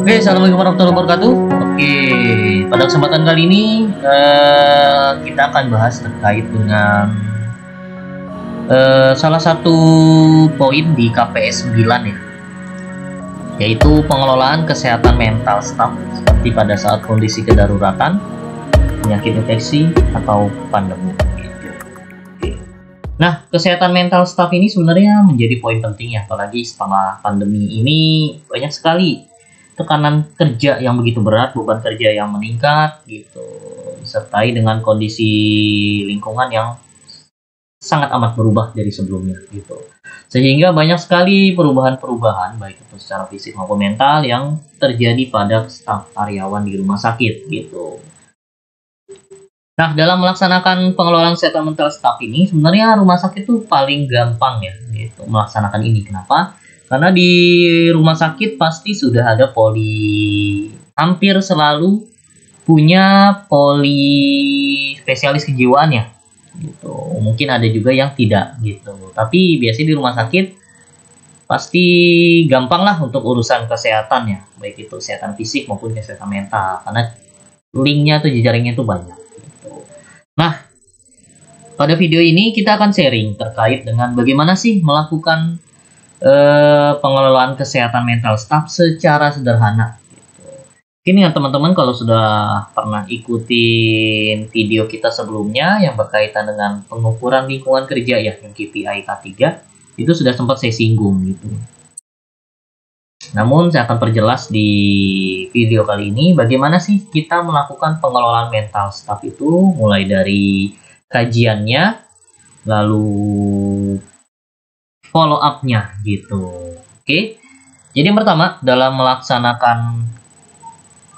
Oke, assalamualaikum warahmatullahi wabarakatuh. Oke, pada kesempatan kali ini kita akan bahas terkait dengan salah satu poin di KPS 9 ya, yaitu pengelolaan kesehatan mental staf seperti pada saat kondisi kedaruratan, penyakit infeksi atau pandemi. Nah, kesehatan mental staf ini sebenarnya menjadi poin penting ya, apalagi setelah pandemi ini banyak sekali tekanan kerja yang begitu berat, beban kerja yang meningkat gitu, disertai dengan kondisi lingkungan yang sangat amat berubah dari sebelumnya gitu. Sehingga banyak sekali perubahan-perubahan baik itu secara fisik maupun mental yang terjadi pada staf karyawan di rumah sakit gitu. Nah, dalam melaksanakan pengelolaan kesehatan mental staf ini, sebenarnya rumah sakit itu paling gampang ya, gitu, melaksanakan ini. Kenapa? Karena di rumah sakit pasti sudah ada hampir selalu punya spesialis kejiwaan ya, gitu. Mungkin ada juga yang tidak, gitu. Tapi biasanya di rumah sakit pasti gampang lah untuk urusan kesehatan ya, baik itu kesehatan fisik maupun kesehatan mental, karena linknya atau jejaringnya itu banyak. Nah, pada video ini kita akan sharing terkait dengan bagaimana sih melakukan pengelolaan kesehatan mental staf secara sederhana. Ini ya teman-teman, kalau sudah pernah ikutin video kita sebelumnya yang berkaitan dengan pengukuran lingkungan kerja ya, yang KPI K3, itu sudah sempat saya singgung gitu. Namun saya akan perjelas di video kali ini bagaimana sih kita melakukan pengelolaan mental staf itu, mulai dari kajiannya, lalu follow up-nya gitu. Oke. Jadi yang pertama, dalam melaksanakan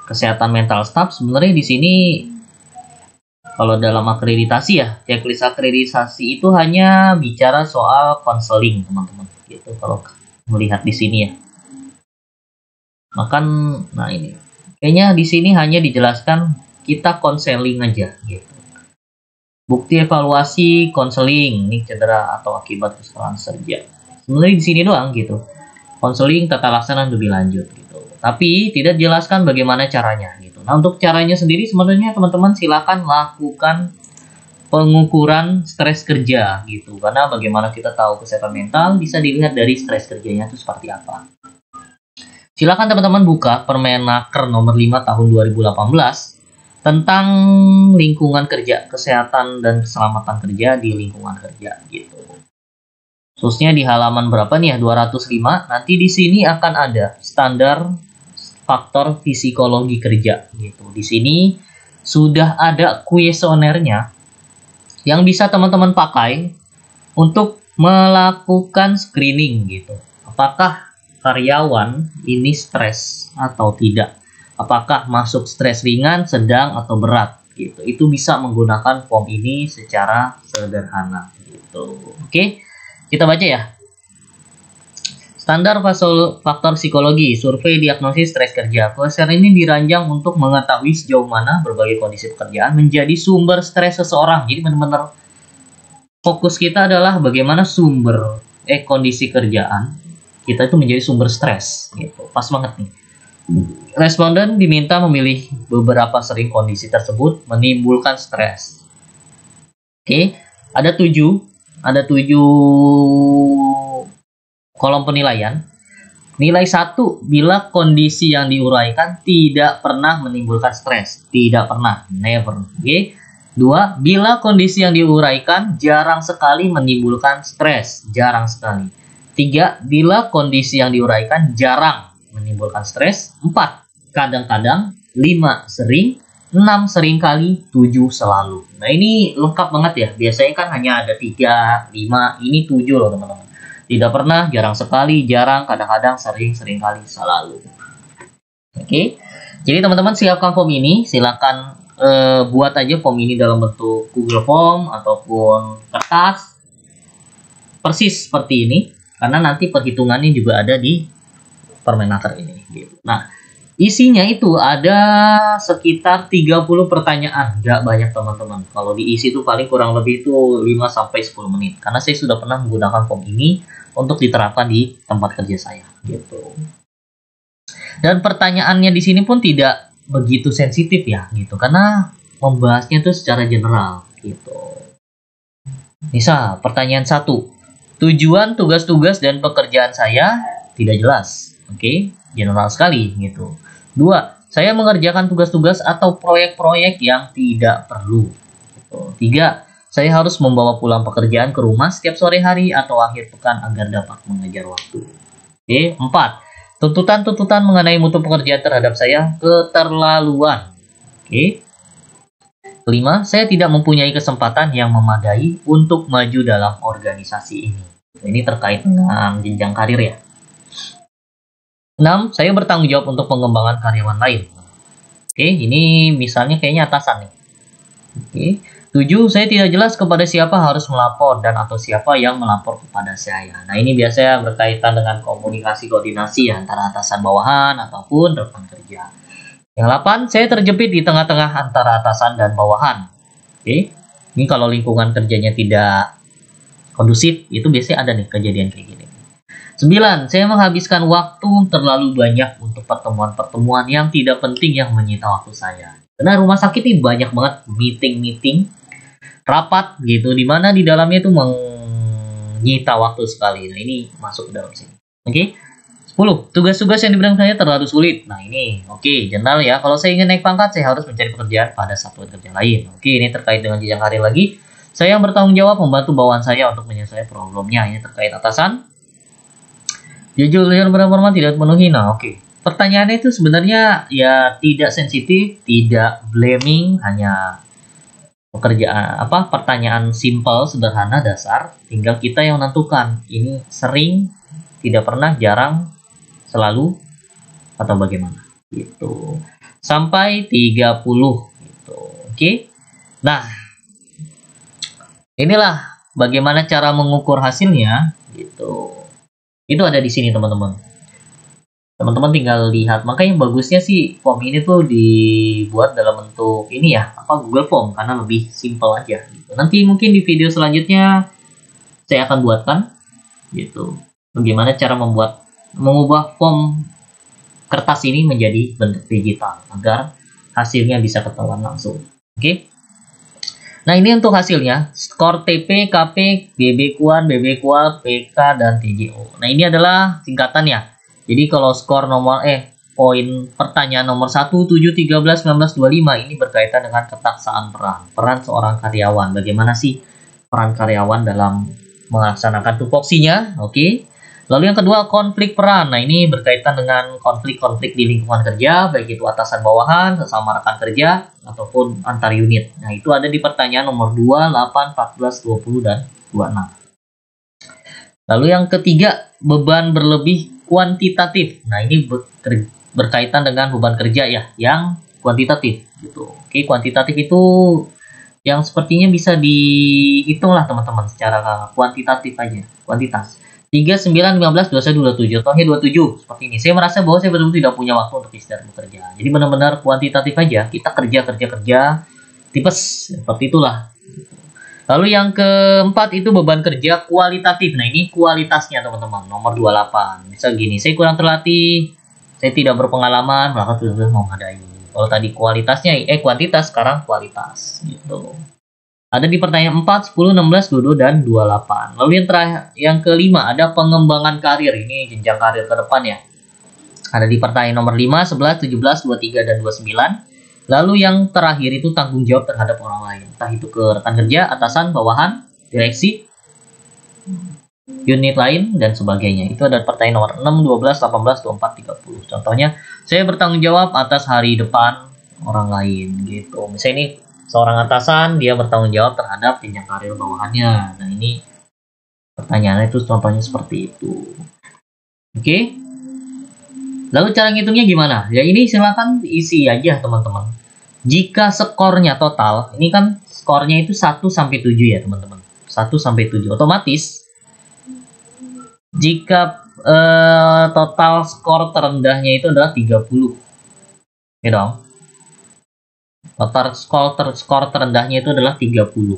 kesehatan mental staf, sebenarnya di sini kalau dalam akreditasi ya, checklist akreditasi itu hanya bicara soal konseling, teman-teman. Gitu kalau melihat di sini ya. Nah ini kayaknya di sini hanya dijelaskan kita konseling aja gitu. Bukti evaluasi konseling, ini cedera atau akibat kesalahan kerja. Sebenarnya di sini doang gitu. Konseling tata laksana lebih lanjut gitu. Tapi tidak dijelaskan bagaimana caranya gitu. Nah, untuk caranya sendiri sebenarnya teman-teman silakan lakukan pengukuran stres kerja gitu. Karena bagaimana kita tahu kesehatan mental bisa dilihat dari stres kerjanya itu seperti apa. Silakan teman-teman buka Permenaker nomor 5 tahun 2018 tentang lingkungan kerja, kesehatan dan keselamatan kerja di lingkungan kerja gitu. Khususnya di halaman berapa nih ya, 205. Nanti di sini akan ada standar faktor psikologi kerja gitu. Di sini sudah ada kuesionernya yang bisa teman-teman pakai untuk melakukan screening gitu. Apakah karyawan ini stres atau tidak, apakah masuk stres ringan, sedang atau berat gitu. Itu bisa menggunakan form ini secara sederhana gitu. Oke, kita baca ya. Standar faktor psikologi, survei diagnosis stres kerja. Kuesioner ini dirancang untuk mengetahui sejauh mana berbagai kondisi pekerjaan menjadi sumber stres seseorang. Jadi benar-benar fokus kita adalah bagaimana kondisi kerjaan kita itu menjadi sumber stres gitu. Pas banget nih. Responden diminta memilih beberapa sering kondisi tersebut menimbulkan stres. Oke, ada 7 kolom penilaian. Nilai 1 bila kondisi yang diuraikan tidak pernah menimbulkan stres, tidak pernah, never. Oke. 2, bila kondisi yang diuraikan jarang sekali menimbulkan stres, jarang sekali. 3, bila kondisi yang diuraikan jarang menimbulkan stres. 4, kadang-kadang. 5, sering. 6, seringkali. 7, selalu. Nah, ini lengkap banget ya. Biasanya kan hanya ada 3, 5, ini 7 loh teman-teman. Tidak pernah, jarang sekali, jarang, kadang-kadang, sering, seringkali, selalu. Oke. Jadi teman-teman siapkan form ini. Silakan buat aja form ini dalam bentuk Google Form ataupun kertas. Persis seperti ini. Karena nanti perhitungannya juga ada di Permenaker ini gitu. Nah, isinya itu ada sekitar 30 pertanyaan. Nggak banyak teman-teman. Kalau diisi itu paling kurang lebih itu 5-10 menit. Karena saya sudah pernah menggunakan form ini untuk diterapkan di tempat kerja saya gitu. Dan pertanyaannya di sini pun tidak begitu sensitif ya gitu, karena membahasnya itu secara general gitu. Misal pertanyaan 1, tujuan, tugas-tugas dan pekerjaan saya tidak jelas. Oke, general sekali gitu. 2, saya mengerjakan tugas-tugas atau proyek-proyek yang tidak perlu. Gitu. 3, saya harus membawa pulang pekerjaan ke rumah setiap sore hari atau akhir pekan agar dapat mengejar waktu. Oke, 4, tuntutan-tuntutan mengenai mutu pekerjaan terhadap saya keterlaluan. Oke. 5, saya tidak mempunyai kesempatan yang memadai untuk maju dalam organisasi ini. Ini terkait dengan jenjang karir ya. 6, saya bertanggung jawab untuk pengembangan karyawan lain. Oke, ini misalnya kayaknya atasan nih. Oke. 7, saya tidak jelas kepada siapa harus melapor dan atau siapa yang melapor kepada saya. Nah, ini biasanya berkaitan dengan komunikasi koordinasi antara atasan bawahan ataupun rekan kerja. Yang 8, saya terjepit di tengah-tengah antara atasan dan bawahan. Oke. Ini kalau lingkungan kerjanya tidak kondusif, itu biasanya ada nih kejadian kayak gini. 9, saya menghabiskan waktu terlalu banyak untuk pertemuan-pertemuan yang tidak penting yang menyita waktu saya. Karena rumah sakit ini banyak banget meeting-meeting, rapat gitu, dimana di dalamnya itu menyita waktu sekali. Nah, ini masuk ke dalam sini. Oke. 10, tugas-tugas yang diberikan saya terlalu sulit. Nah, ini oke, general ya. Kalau saya ingin naik pangkat, saya harus mencari pekerjaan pada satuan kerja lain. Oke, ini terkait dengan jenjang karir lagi. Saya yang bertanggung jawab membantu bawahan saya untuk menyelesaikan problemnya. Ini terkait atasan. Jujur dan berhormat tidak dipenuhi. Nah, oke. Pertanyaannya itu sebenarnya ya tidak sensitif, tidak blaming, hanya pekerjaan pertanyaan simple, sederhana, dasar. Tinggal kita yang menentukan. Ini sering, tidak pernah, jarang, selalu, atau bagaimana gitu. Sampai 30 gitu. Oke. Nah, inilah bagaimana cara mengukur hasilnya gitu. Itu ada di sini teman-teman. Teman-teman tinggal lihat. Makanya bagusnya sih form ini tuh dibuat dalam bentuk ini ya, Google Form, karena lebih simple aja gitu. Nanti mungkin di video selanjutnya saya akan buatkan gitu. Bagaimana cara mengubah form kertas ini menjadi bentuk digital agar hasilnya bisa ketahuan langsung. Oke. Nah, ini untuk hasilnya, skor TP, KP, BB Kuan, BB Kual, PK, dan TJO. Nah, ini adalah singkatannya. Jadi kalau skor poin pertanyaan nomor 1, 7, 13, 19, 25 ini berkaitan dengan ketaksaan peran seorang karyawan. Bagaimana sih peran karyawan dalam melaksanakan tupoksinya? Oke. Lalu yang kedua, konflik peran. Nah, ini berkaitan dengan konflik-konflik di lingkungan kerja, baik itu atasan bawahan, sesama rekan kerja, ataupun antar unit. Nah, itu ada di pertanyaan nomor 2, 8, 14, 20, dan 26. Lalu yang ketiga, beban berlebih kuantitatif. Nah, ini berkaitan dengan beban kerja ya, yang kuantitatif. Gitu. Oke, kuantitatif itu yang sepertinya bisa dihitung lah teman-teman, secara kuantitatif aja, kuantitas. 3, 9, 15, 21, 27. Contohnya 27. Seperti ini. Saya merasa bahwa saya benar-benar tidak punya waktu untuk istirahat bekerja. Jadi benar-benar kuantitatif aja. Kita kerja. Tipes. Seperti itulah. Lalu yang keempat itu beban kerja kualitatif. Nah, ini kualitasnya teman-teman. Nomor 28. Misal gini. Saya kurang terlatih. Saya tidak berpengalaman. Maka sudah memadai. Kalau tadi kualitasnya, kuantitas. Sekarang kualitas. Gitu. Ada di pertanyaan 4, 10, 16, 22, dan 28. Lalu yang terakhir, yang kelima, ada pengembangan karir. Ini jenjang karir ke depan ya. Ada di pertanyaan nomor 5, 11, 17, 23, dan 29. Lalu yang terakhir itu tanggung jawab terhadap orang lain. Entah itu ke rekan kerja, atasan, bawahan, direksi, unit lain, dan sebagainya. Itu ada pertanyaan nomor 6, 12, 18, 24, 30. Contohnya, saya bertanggung jawab atas hari depan orang lain. Gitu. Misalnya ini seorang atasan, dia bertanggung jawab terhadap jenjang karir bawahannya. Nah, ini pertanyaannya itu contohnya seperti itu. Oke. Lalu cara ngitungnya gimana? Ya, ini silakan isi aja teman-teman. Jika skornya total, ini kan skornya itu 1 sampai 7 ya teman-teman. 1 sampai 7. Otomatis jika total skor terendahnya itu adalah 30. Ya dong. Total skor terendahnya itu adalah 30.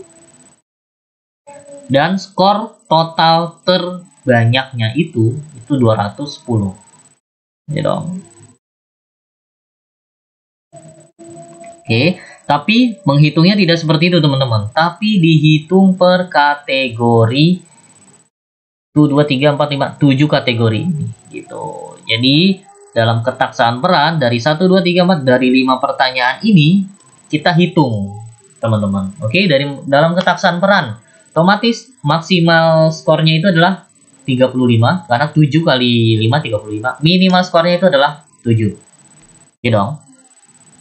Dan skor total terbanyaknya itu 210. Ya dong. Oke, tapi menghitungnya tidak seperti itu teman-teman, tapi dihitung per kategori 1, 2, 3, 4, 5, 7 kategori ini gitu. Jadi dalam ketaksaan peran dari 1, 2, 3, 4 dari 5 pertanyaan ini kita hitung teman-teman. Oke, dalam ketaksaan peran otomatis maksimal skornya itu adalah 35 karena 7 kali 5 35. Minimal skornya itu adalah 7. Oke dong.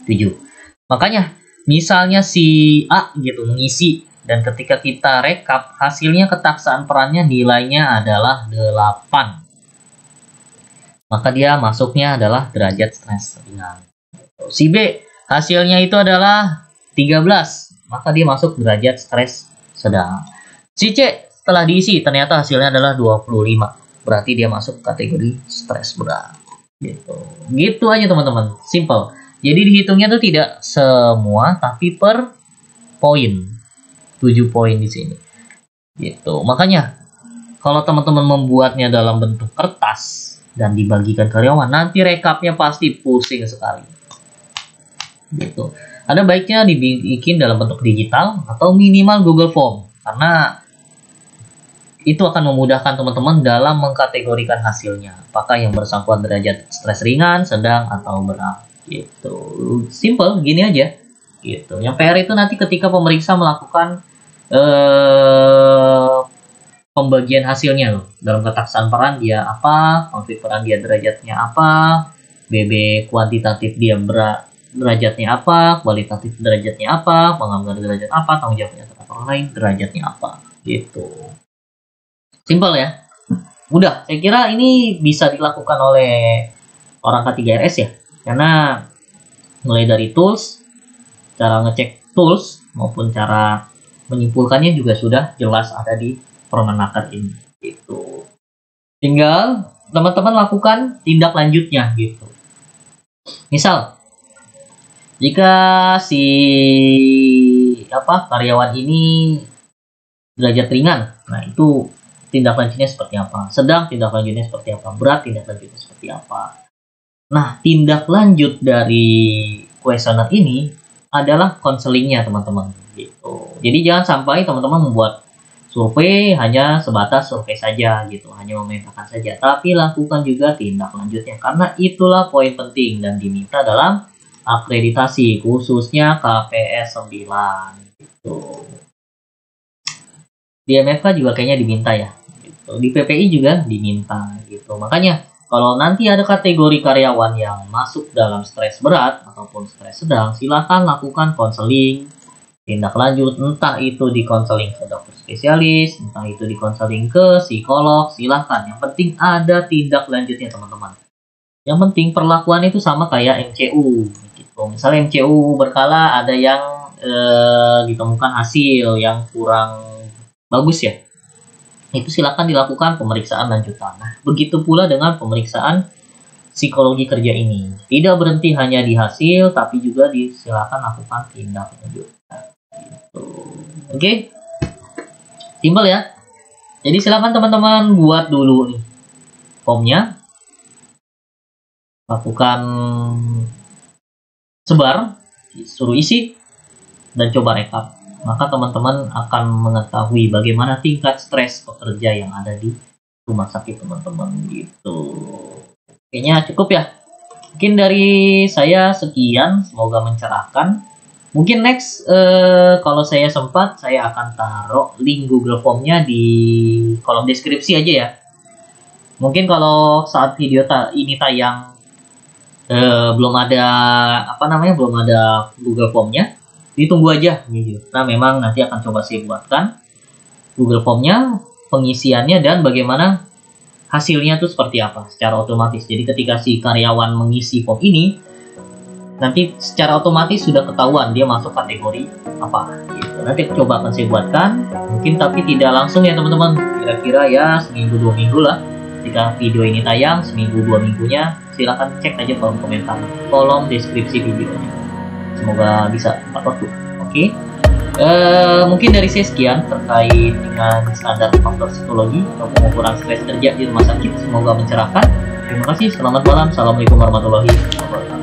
7. Makanya misalnya si A gitu mengisi dan ketika kita rekap hasilnya ketaksaan perannya nilainya adalah 8. Maka dia masuknya adalah derajat stres ringan. Si B hasilnya itu adalah 13. Maka dia masuk derajat stres sedang. Si C setelah diisi ternyata hasilnya adalah 25. Berarti dia masuk kategori stres berat. Gitu aja teman-teman. Simple. Jadi dihitungnya tuh tidak semua tapi per poin. 7 poin di sini. Gitu. Makanya kalau teman-teman membuatnya dalam bentuk kertas dan dibagikan karyawan, nanti rekapnya pasti pusing sekali. Gitu. Ada baiknya dibikin dalam bentuk digital atau minimal Google Form karena itu akan memudahkan teman-teman dalam mengkategorikan hasilnya. Apakah yang bersangkutan derajat stres ringan, sedang atau berat. Gitu. Simple gini aja. Gitu. Yang PR itu nanti ketika pemeriksa melakukan pembagian hasilnya loh. Dalam ketaksaan peran dia apa, konflik peran dia derajatnya apa, BB kuantitatif dia derajatnya apa, kualitatif derajatnya apa, penganggaran derajat apa, tanggung jawabnya terhadap orang lain derajatnya apa. Gitu. Simple ya. Mudah. Saya kira ini bisa dilakukan oleh orang K3RS ya. Karena mulai dari tools, cara ngecek tools, maupun cara menyimpulkannya juga sudah jelas ada di Permenaker ini. Gitu. Tinggal teman-teman lakukan tindak lanjutnya gitu. Misal, jika si karyawan ini derajat ringan, nah itu tindak lanjutnya seperti apa? Sedang tindak lanjutnya seperti apa? Berat tindak lanjutnya seperti apa? Nah, tindak lanjut dari kuesioner ini adalah konselingnya teman-teman. Gitu. Jadi jangan sampai teman-teman membuat survei hanya sebatas survei saja gitu, hanya memetakan saja. Tapi lakukan juga tindak lanjutnya karena itulah poin penting dan diminta dalam akreditasi khususnya KPS 9 gitu. Di MFK juga kayaknya diminta ya. Gitu. Di PPI juga diminta gitu. Makanya kalau nanti ada kategori karyawan yang masuk dalam stres berat ataupun stres sedang, silakan lakukan konseling, tindak lanjut, entah itu di konseling ke dokter spesialis, entah itu di konseling ke psikolog, silakan. Yang penting ada tindak lanjutnya teman-teman. Yang penting perlakuan itu sama kayak MCU. Gitu. Misalnya MCU berkala ada yang ditemukan hasil yang kurang bagus ya. Itu silakan dilakukan pemeriksaan lanjutan. Nah, begitu pula dengan pemeriksaan psikologi kerja ini. Tidak berhenti hanya di hasil, tapi juga silakan lakukan tindak lanjut. Gitu. Oke, simpel ya. Jadi silakan teman-teman buat dulu nih formnya, lakukan sebar, suruh isi, dan coba rekap. Maka teman-teman akan mengetahui bagaimana tingkat stres pekerja yang ada di rumah sakit teman-teman gitu. Kayaknya cukup ya. Mungkin dari saya sekian, semoga mencerahkan. Mungkin next kalau saya sempat saya akan taruh link Google Form-nya di kolom deskripsi aja ya. Mungkin kalau saat video ini tayang belum ada belum ada Google Form-nya, ditunggu aja gitu. Nah, memang nanti akan coba saya buatkan Google Form-nya, pengisiannya dan bagaimana hasilnya tuh seperti apa secara otomatis. Jadi ketika si karyawan mengisi form ini, nanti secara otomatis sudah ketahuan dia masuk kategori apa gitu. Nanti coba akan saya buatkan, mungkin tapi tidak langsung ya teman-teman. Kira-kira ya seminggu 2 minggu lah. Ketika video ini tayang, seminggu 2 minggunya, silahkan cek aja kolom komentar, kolom deskripsi videonya. Semoga bisa tepat waktu. Oke. Mungkin dari saya sekian terkait dengan standar faktor psikologi atau pengukuran stres kerja di rumah sakit. Semoga mencerahkan. Terima kasih. Selamat malam. Assalamualaikum warahmatullahi wabarakatuh.